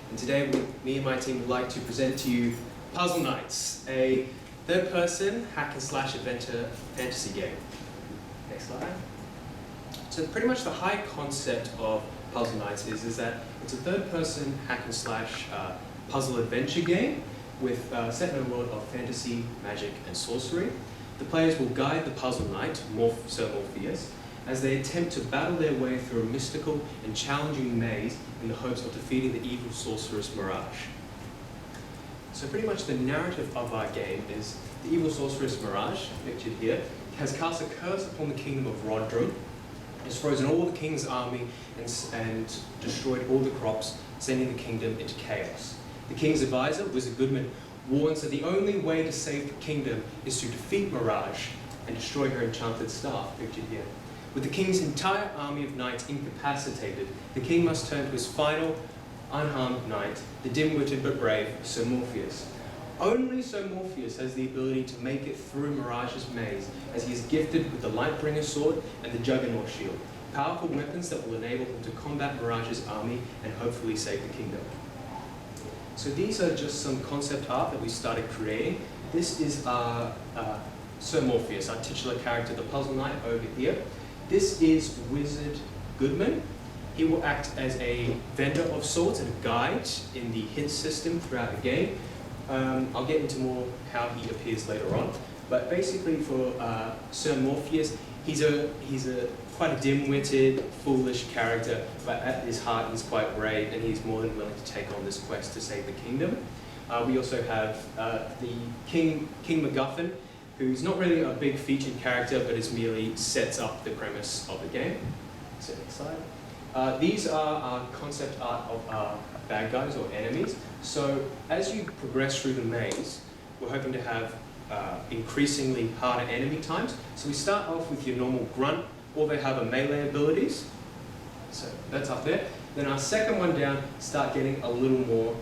And today, me and my team would like to present to you Puzzle Knights, a third-person hack-and-slash adventure fantasy game. Next slide. So pretty much the high concept of Puzzle Knights is that it's a third-person hack-and-slash puzzle adventure game with set in a world of fantasy, magic, and sorcery. The players will guide the puzzle knight, Sir Morpheus, as they attempt to battle their way through a mystical and challenging maze in the hopes of defeating the evil sorceress Mirage. So pretty much the narrative of our game is the evil sorceress Mirage, pictured here, has cast a curse upon the kingdom of Rodrum, has frozen all the king's army and destroyed all the crops, sending the kingdom into chaos. The king's advisor, Wizard Goodman, warns that the only way to save the kingdom is to defeat Mirage and destroy her enchanted staff, pictured here. With the king's entire army of knights incapacitated, the king must turn to his final, unharmed knight, the dim-witted but brave Sir Morpheus. Only Sir Morpheus has the ability to make it through Mirage's maze, as he is gifted with the Lightbringer sword and the Juggernaut shield, powerful weapons that will enable him to combat Mirage's army and hopefully save the kingdom. So these are just some concept art that we started creating. This is our Sir Morpheus, our titular character, the puzzle knight over here. This is Wizard Goodman. He will act as a vendor of sorts and a guide in the hint system throughout the game. I'll get into more how he appears later on. But basically for Sir Morpheus, he's quite a dim-witted, foolish character, but at his heart he's quite brave and he's more than willing to take on this quest to save the kingdom. We also have the King MacGuffin, who's not really a big featured character, but is merely sets up the premise of the game. So next slide. These are our concept art of our bad guys or enemies. So as you progress through the maze, we're hoping to have increasingly harder enemy times. So we start off with your normal grunt, or they have a melee abilities. So that's up there. Then our second one down start getting a little more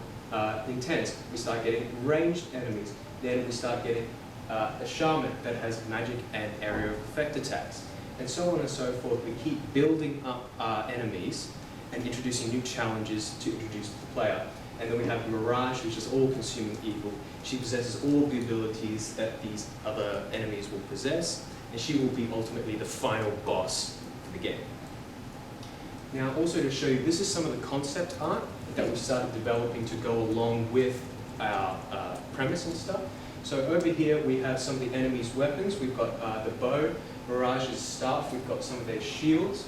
intense. We start getting ranged enemies. Then we start getting a shaman that has magic and area of effect attacks. And so on and so forth. We keep building up our enemies and introducing new challenges to introduce to the player. And then we have Mirage, which is all-consuming evil. She possesses all the abilities that these other enemies will possess, and she will be ultimately the final boss for the game. Now, also to show you, this is some of the concept art that we started developing to go along with our premise and stuff. So over here, we have some of the enemies' weapons. We've got the bow, Mirage's staff, we've got some of their shields.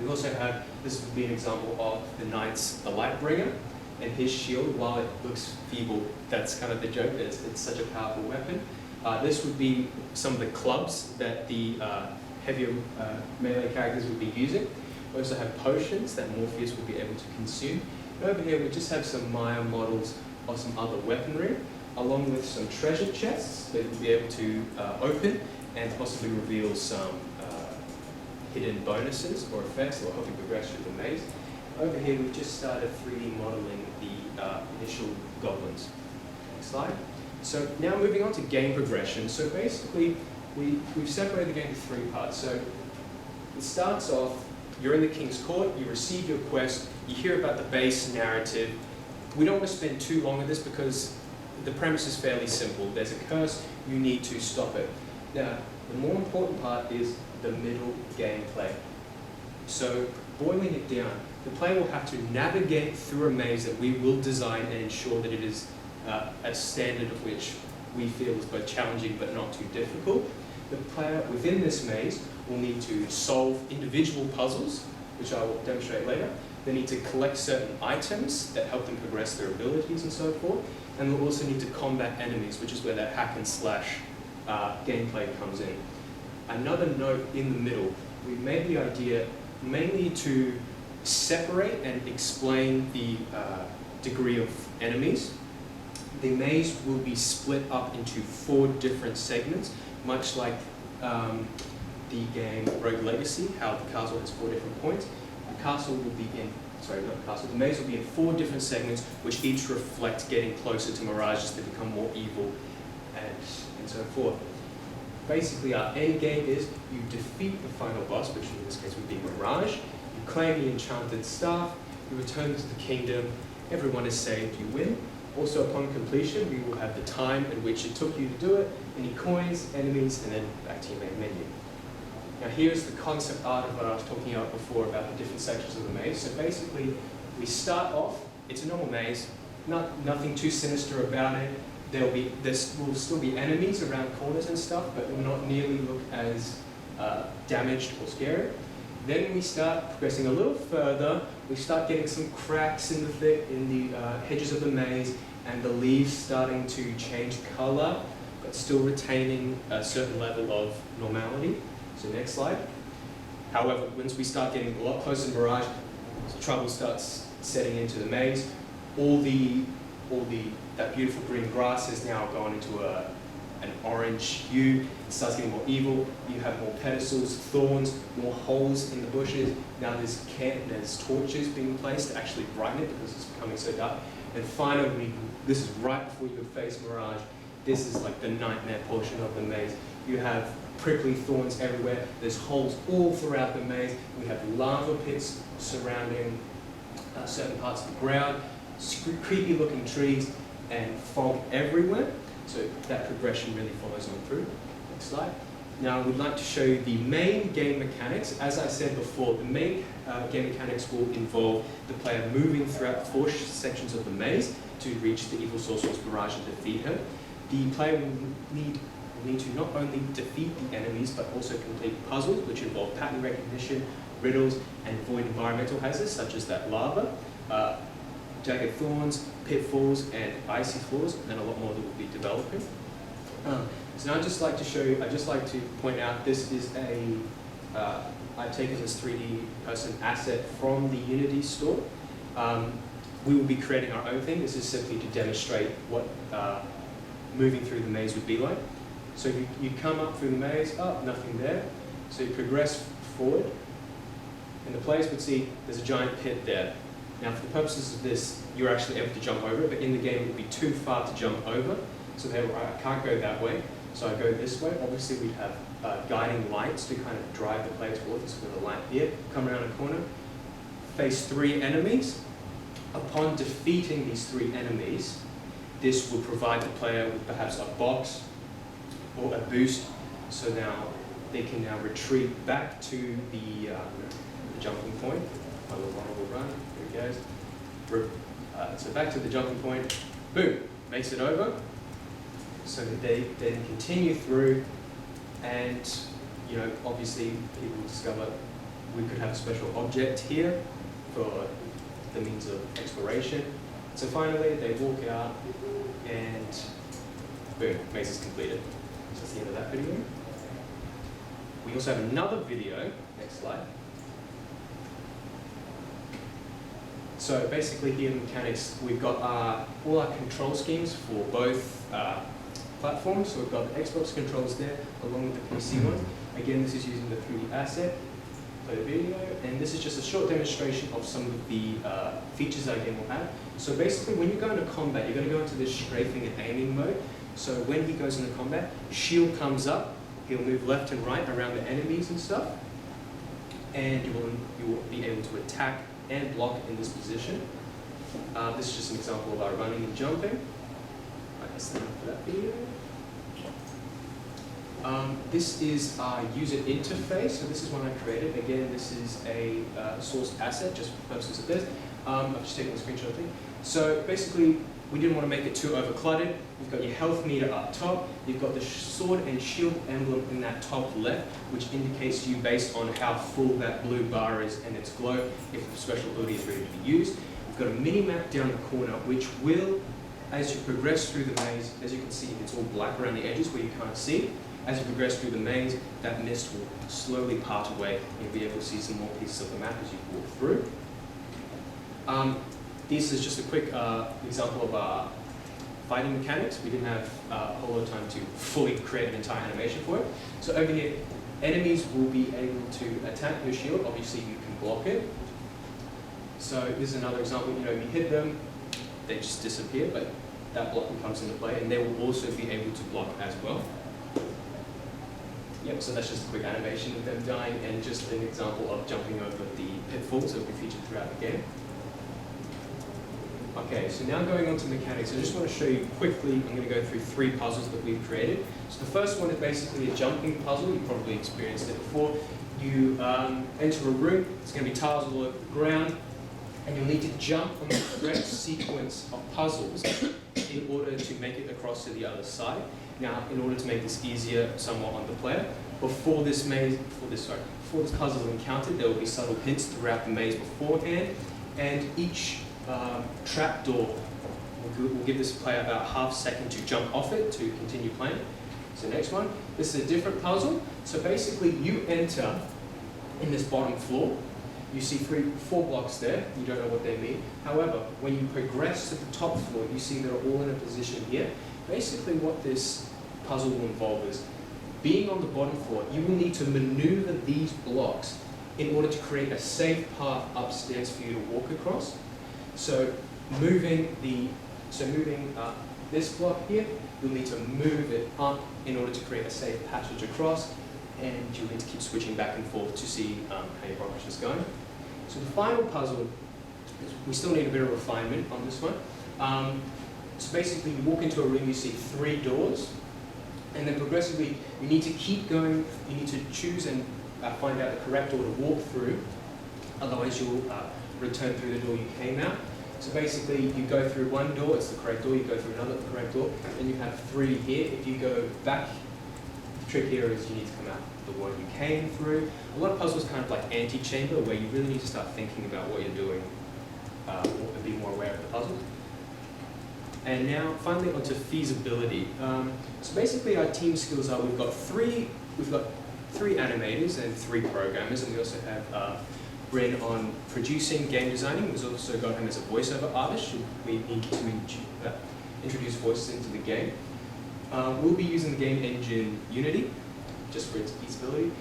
We also have, this would be an example of the knight's, the Lightbringer, and his shield. While it looks feeble, that's kind of the joke, it's such a powerful weapon. This would be some of the clubs that the heavier melee characters would be using. We also have potions that Morpheus would be able to consume. And over here we just have some Maya models of some other weaponry, along with some treasure chests that we'll be able to open and possibly reveal some hidden bonuses or effects that will help you progress through the maze. Over here we've just started 3D modeling the initial goblins. Next slide. So now moving on to game progression. So basically we've separated the game into 3 parts. So it starts off, you're in the King's Court, you receive your quest, you hear about the base narrative. We don't want to spend too long on this because the premise is fairly simple. There's a curse, you need to stop it. Now, the more important part is the middle gameplay. So, boiling it down, the player will have to navigate through a maze that we will design and ensure that it is a standard of which we feel is both challenging but not too difficult. The player within this maze will need to solve individual puzzles, which I will demonstrate later. They need to collect certain items that help them progress their abilities and so forth. And they'll also need to combat enemies, which is where that hack and slash gameplay comes in. Another note in the middle, we made the idea mainly to separate and explain the degree of enemies. The maze will be split up into 4 different segments, much like the game Rogue Legacy, how the castle has 4 different points. The castle will be in, sorry, not the castle, the maze will be in 4 different segments, which each reflect getting closer to Mirage as they become more evil and so forth. Basically, our end game is you defeat the final boss, which in this case would be Mirage, you claim the enchanted staff, you return to the kingdom, everyone is saved, you win. Also, upon completion, we will have the time at which it took you to do it, any coins, enemies, and then back to your main menu. Now here's the concept art of what I was talking about before about the different sections of the maze. So basically, we start off, it's a normal maze, nothing too sinister about it. There will still be enemies around corners and stuff, but it will not nearly look as damaged or scary. Then we start progressing a little further. We start getting some cracks in the hedges of the maze, and the leaves starting to change color, but still retaining a certain level of normality. So next slide. However, once we start getting a lot closer to Mirage, trouble starts setting into the maze. That beautiful green grass is now going into an orange hue. It starts getting more evil. You have more pedestals, thorns, more holes in the bushes. Now there's torches being placed to actually brighten it because it's becoming so dark. And finally, this is right before you face Mirage. This is like the nightmare portion of the maze. You have prickly thorns everywhere. There's holes all throughout the maze. We have lava pits surrounding certain parts of the ground, creepy looking trees, and fog everywhere. So that progression really follows on through. Next slide. Now we'd like to show you the main game mechanics. As I said before, the main game mechanics will involve the player moving throughout 4 sections of the maze to reach the evil sorceress Mirage and defeat her. The player will need to not only defeat the enemies, but also complete puzzles, which involve pattern recognition, riddles, and avoid environmental hazards, such as that lava, jagged thorns, pitfalls, and icy floors, and then a lot more that we'll be developing. So now I'd just like to point out this is I've taken this 3D person asset from the Unity store. We will be creating our own thing. This is simply to demonstrate what moving through the maze would be like. So you come up through the maze, nothing there. So you progress forward, and the players would see there's a giant pit there. Now for the purposes of this, you're actually able to jump over it, but in the game it would be too far to jump over. So I can't go that way, so I go this way. Obviously we'd have guiding lights to kind of drive the player towards us with a light here. Come around a corner, face 3 enemies. Upon defeating these 3 enemies, this will provide the player with perhaps a box or a boost, so now they can now retreat back to the jumping point. My little one will run, here it goes. So back to the jumping point, boom, makes it over. So that they then continue through, and obviously people discover we could have a special object here for the means of exploration. So finally they walk out and boom, maze is completed. So that's the end of that video. We also have another video, next slide. So basically here in mechanics, we've got all our control schemes for both platforms. So we've got the Xbox controls there, along with the PC one. Again, this is using the 3D asset, play the video, and this is just a short demonstration of some of the features our game will have. So basically, when you go into combat, you're going to go into this strafing and aiming mode. So when he goes into combat, shield comes up, he'll move left and right around the enemies and stuff, and you will be able to attack and block in this position. This is just an example of our running and jumping. I guess enough for that video. This is our user interface. So this is one I created. Again, this is a sourced asset just for purposes of this. I've just taken a screenshot thing. So basically, we didn't want to make it too overcluttered. You've got your health meter up top. You've got the sword and shield emblem in that top left, which indicates to you based on how full that blue bar is and its glow, if the special ability is ready to be used. We've got a mini-map down the corner, which will, as you progress through the maze, as you can see, it's all black around the edges where you can't see. As you progress through the maze, that mist will slowly part away, and you'll be able to see some more pieces of the map as you walk through. This is just a quick example of our fighting mechanics. We didn't have a whole lot of time to fully create an entire animation for it. So over here, enemies will be able to attack your shield. Obviously, you can block it. So this is another example. You hit them, they just disappear, but that blocking comes into play, and they will also be able to block as well. Yep, so that's just a quick animation of them dying, and just an example of jumping over the pitfalls that will be featured throughout the game. Okay, so now going on to mechanics, I just want to show you quickly, I'm going to go through 3 puzzles that we've created. So the first one is basically a jumping puzzle. You've probably experienced it before. You enter a room, it's going to be tiles all over the ground, and you'll need to jump on the correct sequence of puzzles in order to make it across to the other side. Now, in order to make this easier somewhat on the player, before this puzzle is encountered, there will be subtle hints throughout the maze beforehand, and each trapdoor will give this player about half a second to jump off it to continue playing. So next one, this is a different puzzle. So basically you enter in this bottom floor. You see 4 blocks there, you don't know what they mean. However, when you progress to the top floor, you see they're all in a position here. Basically what this puzzle will involve is, being on the bottom floor, you will need to maneuver these blocks in order to create a safe path upstairs for you to walk across. So moving this block here, you'll need to move it up in order to create a safe passage across, and you'll need to keep switching back and forth to see how your progress is going. So the final puzzle, we still need a bit of refinement on this one. So basically you walk into a room, you see 3 doors, and then progressively you need to keep going, you need to choose and find out the correct door to walk through, otherwise you'll return through the door you came out. So basically you go through one door, it's the correct door, you go through another, the correct door, and you have 3 here. If you go back, the trick here is you need to come out the one you came through. A lot of puzzles kind of like anti-chamber, where you really need to start thinking about what you're doing and be more aware of the puzzle. And now finally onto feasibility. So basically our team skills are, we've got 3 animators and 3 programmers, and we also have Bryn on producing, game designing. We've also got him as a voiceover artist. We need to introduce voices into the game. We'll be using the game engine Unity, just for its feasibility.